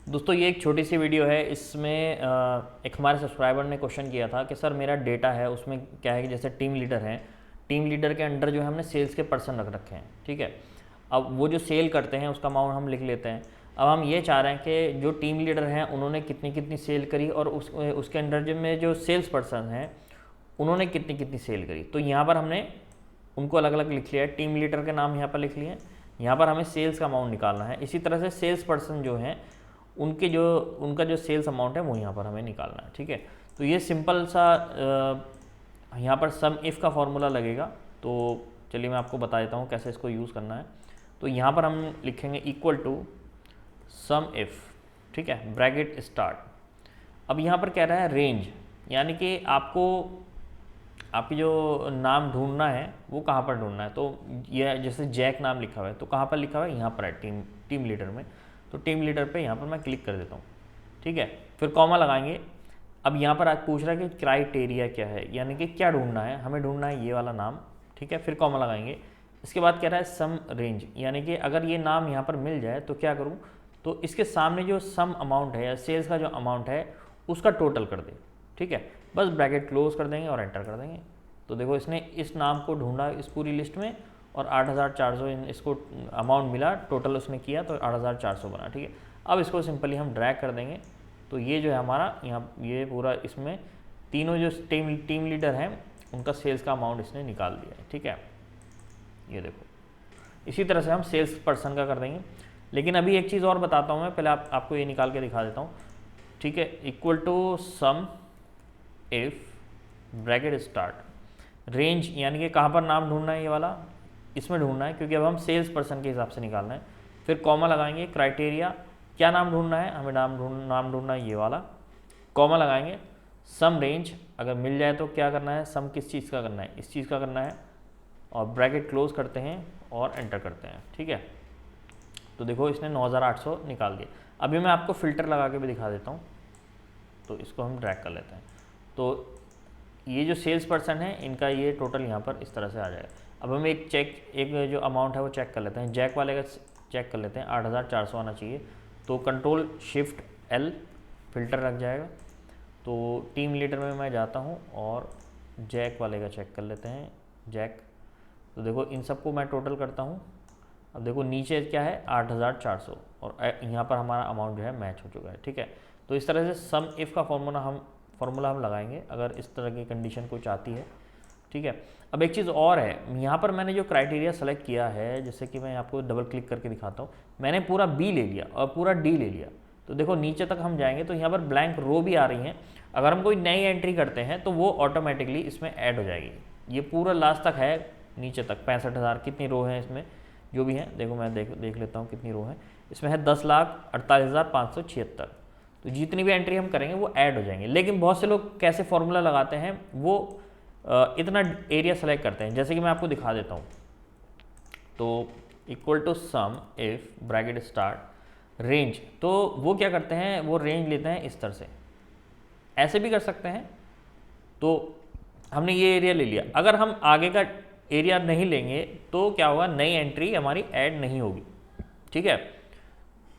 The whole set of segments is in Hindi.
दोस्तों ये एक छोटी सी वीडियो है। इसमें एक हमारे सब्सक्राइबर ने क्वेश्चन किया था कि सर मेरा डेटा है उसमें क्या है कि जैसे टीम लीडर हैं, टीम लीडर के अंडर जो है हमने सेल्स के पर्सन रख रखे हैं, ठीक है। अब वो जो सेल करते हैं उसका अमाउंट हम लिख लेते हैं। अब हम ये चाह रहे हैं कि जो टीम लीडर हैं उन्होंने कितनी कितनी सेल करी और उसके अंडर जो सेल्स पर्सन हैं उन्होंने कितनी कितनी सेल करी। तो यहाँ पर हमने उनको अलग अलग लिख लिया है, टीम लीडर के नाम यहाँ पर लिख लिए हैं। यहाँ पर हमें सेल्स का अमाउंट निकालना है। इसी तरह से सेल्स पर्सन जो हैं उनका जो सेल्स अमाउंट है वो यहाँ पर हमें निकालना है, ठीक है। तो ये सिंपल सा यहाँ पर सम इफ़ का फॉर्मूला लगेगा। तो चलिए मैं आपको बता देता हूँ कैसे इसको यूज़ करना है। तो यहाँ पर हम लिखेंगे इक्वल टू सम इफ़, ठीक है, ब्रैकेट स्टार्ट। अब यहाँ पर कह रहा है रेंज, यानी कि आपको आपकी जो नाम ढूंढना है वो कहाँ पर ढूंढना है। तो ये जैसे जैक नाम लिखा हुआ है तो कहाँ पर लिखा हुआ है, यहाँ पर है टीम लीडर में। तो टीम लीडर पे यहाँ पर मैं क्लिक कर देता हूँ, ठीक है। फिर कॉमा लगाएंगे। अब यहाँ पर आज पूछ रहा है कि क्राइटेरिया क्या है, यानी कि क्या ढूंढना है, हमें ढूंढना है ये वाला नाम, ठीक है। फिर कॉमा लगाएंगे। इसके बाद कह रहा है सम रेंज, यानी कि अगर ये नाम यहाँ पर मिल जाए तो क्या करूँ, तो इसके सामने जो सम अमाउंट है या सेल्स का जो अमाउंट है उसका टोटल कर दे, ठीक है। बस ब्रैकेट क्लोज कर देंगे और एंटर कर देंगे। तो देखो इसने इस नाम को ढूंढा इस पूरी लिस्ट में और 8400 इसको अमाउंट मिला, टोटल उसने किया तो 8400 बना, ठीक है। अब इसको सिंपली हम ड्रैग कर देंगे। तो ये जो है हमारा यहाँ ये पूरा इसमें तीनों जो टीम लीडर हैं उनका सेल्स का अमाउंट इसने निकाल दिया है, ठीक है। ये देखो इसी तरह से हम सेल्स पर्सन का कर देंगे। लेकिन अभी एक चीज़ और बताता हूँ मैं, पहले आपको ये निकाल के दिखा देता हूँ, ठीक है। Equal to sum if bracket start range, यानी कि कहाँ पर नाम ढूंढना है, ये वाला इसमें ढूंढना है क्योंकि अब हम सेल्स पर्सन के हिसाब से निकालना है। फिर कॉमा लगाएंगे। क्राइटेरिया क्या नाम ढूंढना है, हमें नाम ढूंढना है ये वाला। कॉमा लगाएंगे। सम रेंज अगर मिल जाए तो क्या करना है, सम किस चीज़ का करना है, इस चीज़ का करना है। और ब्रैकेट क्लोज करते हैं और एंटर करते हैं, ठीक है। तो देखो इसने 9800 निकाल दिया। अभी मैं आपको फ़िल्टर लगा के भी दिखा देता हूँ। तो इसको हम ड्रैग कर लेते हैं। तो ये जो सेल्स पर्सन है इनका ये टोटल यहाँ पर इस तरह से आ जाएगा। अब हम एक जो अमाउंट है वो चेक कर लेते हैं। जैक वाले का चेक कर लेते हैं, 8400 आना चाहिए। तो कंट्रोल शिफ्ट एल फिल्टर लग जाएगा। तो टीम लीडर में मैं जाता हूँ और जैक वाले का चेक कर लेते हैं, जैक। तो देखो इन सबको मैं टोटल करता हूँ। अब देखो नीचे क्या है 8400 और यहाँ पर हमारा अमाउंट जो है मैच हो चुका है, ठीक है। तो इस तरह से सम इफ़ का फॉर्मूला हम लगाएंगे अगर इस तरह की कंडीशन कुछ आती है, ठीक है। अब एक चीज़ और है, यहाँ पर मैंने जो क्राइटेरिया सेलेक्ट किया है, जैसे कि मैं आपको डबल क्लिक करके दिखाता हूँ, मैंने पूरा बी ले लिया और पूरा डी ले लिया। तो देखो नीचे तक हम जाएंगे तो यहाँ पर ब्लैंक रो भी आ रही हैं। अगर हम कोई नई एंट्री करते हैं तो वो ऑटोमेटिकली इसमें ऐड हो जाएगी। ये पूरा लास्ट तक है, नीचे तक 65,000 कितनी रो हैं इसमें जो भी हैं। देखो मैं देख लेता हूँ कितनी रो है इसमें है, 10,48,576। तो जितनी भी एंट्री हम करेंगे वो ऐड हो जाएंगे। लेकिन बहुत से लोग कैसे फॉर्मूला लगाते हैं, वो इतना एरिया सेलेक्ट करते हैं, जैसे कि मैं आपको दिखा देता हूँ। तो equal to sum if bracket start range, तो वो क्या करते हैं, वो रेंज लेते हैं इस तरह से, ऐसे भी कर सकते हैं। तो हमने ये एरिया ले लिया। अगर हम आगे का एरिया नहीं लेंगे तो क्या होगा, नई एंट्री हमारी ऐड नहीं होगी, ठीक है।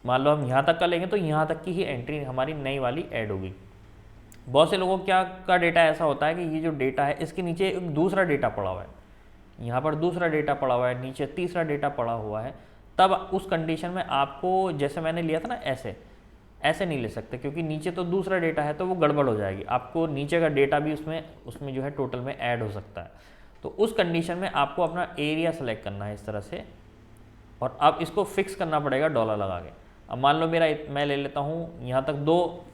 मान लो हम यहाँ तक का लेंगे तो यहाँ तक की ही एंट्री हमारी नई वाली ऐड होगी। बहुत से लोगों का डेटा ऐसा होता है कि ये जो डेटा है इसके नीचे एक दूसरा डेटा पड़ा हुआ है, यहाँ पर दूसरा डेटा पड़ा हुआ है, नीचे तीसरा डेटा पड़ा हुआ है। तब उस कंडीशन में आपको, जैसे मैंने लिया था ना, ऐसे नहीं ले सकते क्योंकि नीचे तो दूसरा डेटा है तो वो गड़बड़ हो जाएगी। आपको नीचे का डेटा भी उसमें जो है टोटल में ऐड हो सकता है। तो उस कंडीशन में आपको अपना एरिया सेलेक्ट करना है इस तरह से, और अब इसको फिक्स करना पड़ेगा डॉलर लगा के। अब मान लो मैं ले लेता हूँ यहाँ तक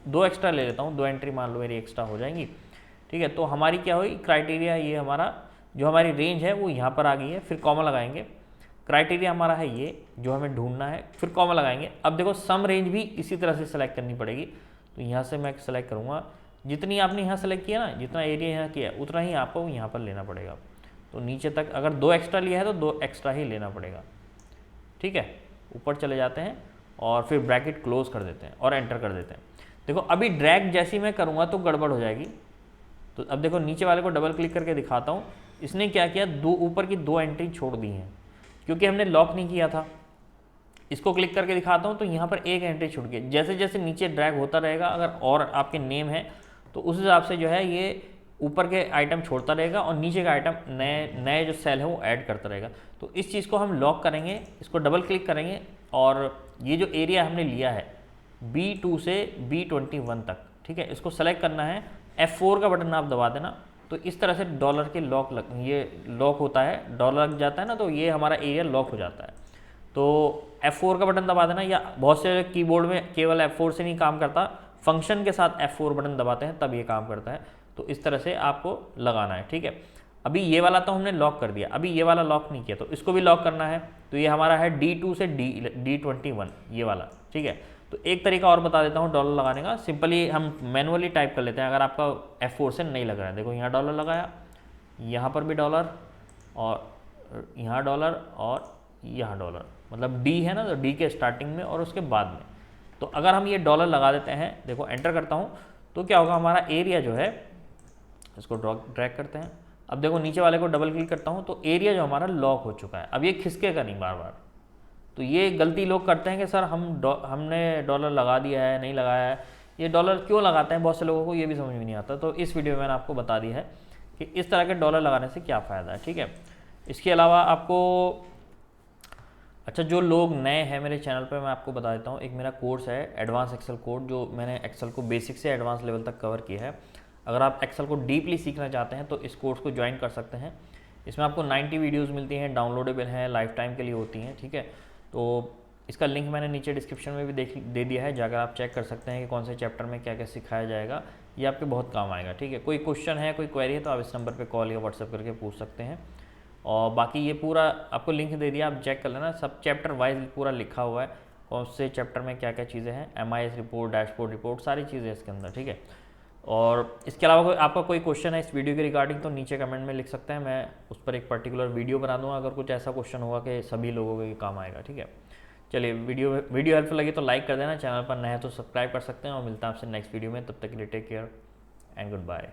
दो एक्स्ट्रा ले लेता हूँ, 2 एंट्री मान लो मेरी एक्स्ट्रा हो जाएंगी, ठीक है। तो हमारी क्या हुई, क्राइटेरिया ये हमारा जो हमारी रेंज है वो यहाँ पर आ गई है। फिर कॉमा लगाएंगे। क्राइटेरिया हमारा है ये जो हमें ढूंढना है, फिर कॉमा लगाएंगे। अब देखो सम रेंज भी इसी तरह से सेलेक्ट करनी पड़ेगी। तो यहाँ से मैं सेलेक्ट करूँगा, जितनी आपने यहाँ सेलेक्ट किया ना, जितना एरिया यहाँ किया उतना ही आपको यहाँ पर लेना पड़ेगा। तो नीचे तक अगर 2 एक्स्ट्रा लिया है तो 2 एक्स्ट्रा ही लेना पड़ेगा, ठीक है। ऊपर चले जाते हैं और फिर ब्रैकेट क्लोज कर देते हैं और एंटर कर देते हैं। देखो अभी ड्रैग जैसी मैं करूँगा तो गड़बड़ हो जाएगी। तो अब देखो नीचे वाले को डबल क्लिक करके दिखाता हूँ, इसने क्या किया, ऊपर की 2 एंट्री छोड़ दी हैं क्योंकि हमने लॉक नहीं किया था। इसको क्लिक करके दिखाता हूँ तो यहाँ पर एक एंट्री छूट गई। जैसे जैसे नीचे ड्रैग होता रहेगा, अगर और आपके नेम है तो उस हिसाब से जो है ये ऊपर के आइटम छोड़ता रहेगा और नीचे का आइटम नए नए जो सेल है वो ऐड करता रहेगा। तो इस चीज़ को हम लॉक करेंगे, इसको डबल क्लिक करेंगे और ये जो एरिया हमने लिया है B2 से B21 तक, ठीक है, इसको सेलेक्ट करना है। F4 का बटन आप दबा देना तो इस तरह से डॉलर के ये लॉक होता है, डॉलर लग जाता है ना, तो ये हमारा एरिया लॉक हो जाता है। तो F4 का बटन दबा देना, या बहुत से कीबोर्ड में केवल F4 से नहीं काम करता, फंक्शन के साथ F4 बटन दबाते हैं तब ये काम करता है। तो इस तरह से आपको लगाना है, ठीक है। अभी ये वाला तो हमने लॉक कर दिया, अभी ये वाला लॉक नहीं किया तो इसको भी लॉक करना है। तो ये हमारा है D2 से D21 ये वाला, ठीक है। तो एक तरीका और बता देता हूँ डॉलर लगाने का, सिंपली हम मैनुअली टाइप कर लेते हैं अगर आपका F4 से नहीं लग रहा है। देखो यहाँ डॉलर लगाया, यहाँ पर भी डॉलर, और यहाँ डॉलर, और यहाँ डॉलर, मतलब D है ना, तो D के स्टार्टिंग में और उसके बाद में। तो अगर हम ये डॉलर लगा देते हैं, देखो एंटर करता हूँ तो क्या होगा, हमारा एरिया जो है, इसको ड्रैग करते हैं। अब देखो नीचे वाले को डबल क्लिक करता हूँ तो एरिया जो हमारा लॉक हो चुका है, अब ये खिसकेगा नहीं बार बार। तो ये गलती लोग करते हैं कि सर हमने डॉलर लगा दिया है, नहीं लगाया है। ये डॉलर क्यों लगाते हैं, बहुत से लोगों को ये भी समझ में नहीं आता। तो इस वीडियो में मैंने आपको बता दिया है कि इस तरह के डॉलर लगाने से क्या फ़ायदा है, ठीक है। इसके अलावा आपको, अच्छा, जो लोग नए हैं मेरे चैनल पर, मैं आपको बता देता हूँ, एक मेरा कोर्स है एडवांस एक्सेल कोर्स, जो मैंने एक्सेल को बेसिक से एडवांस लेवल तक कवर किया है। अगर आप एक्सेल को डीपली सीखना चाहते हैं तो इस कोर्स को ज्वाइन कर सकते हैं। इसमें आपको 90 वीडियोस मिलती हैं, डाउनलोडेबल हैं, लाइफ टाइम के लिए होती हैं, ठीक है। तो इसका लिंक मैंने नीचे डिस्क्रिप्शन में भी दे दिया है, जाकर आप चेक कर सकते हैं कि कौन से चैप्टर में क्या क्या सिखाया जाएगा। ये आपके बहुत काम आएगा, ठीक है। कोई क्वेश्चन है, कोई क्वेरी है तो आप इस नंबर पर कॉल या व्हाट्सएप करके पूछ सकते हैं। और बाकी ये पूरा आपको लिंक दे दिया, आप चेक कर लेना, सब चैप्टर वाइज पूरा लिखा हुआ है, कौन से चैप्टर में क्या क्या चीज़ें हैं, MIS रिपोर्ट, डैशबोर्ड रिपोर्ट, सारी चीज़ें इसके अंदर, ठीक है। और इसके अलावा आपका कोई क्वेश्चन है इस वीडियो के रिगार्डिंग तो नीचे कमेंट में लिख सकते हैं, मैं उस पर एक पर्टिकुलर वीडियो बना दूंगा अगर कुछ ऐसा क्वेश्चन होगा कि सभी लोगों के काम आएगा, ठीक है। चलिए, वीडियो हेल्पफुल लगी तो लाइक कर देना, चैनल पर नए हैं तो सब्सक्राइब कर सकते हैं, और मिलता है आपसे नेक्स्ट वीडियो में। तब तक के लिए take care and good bye.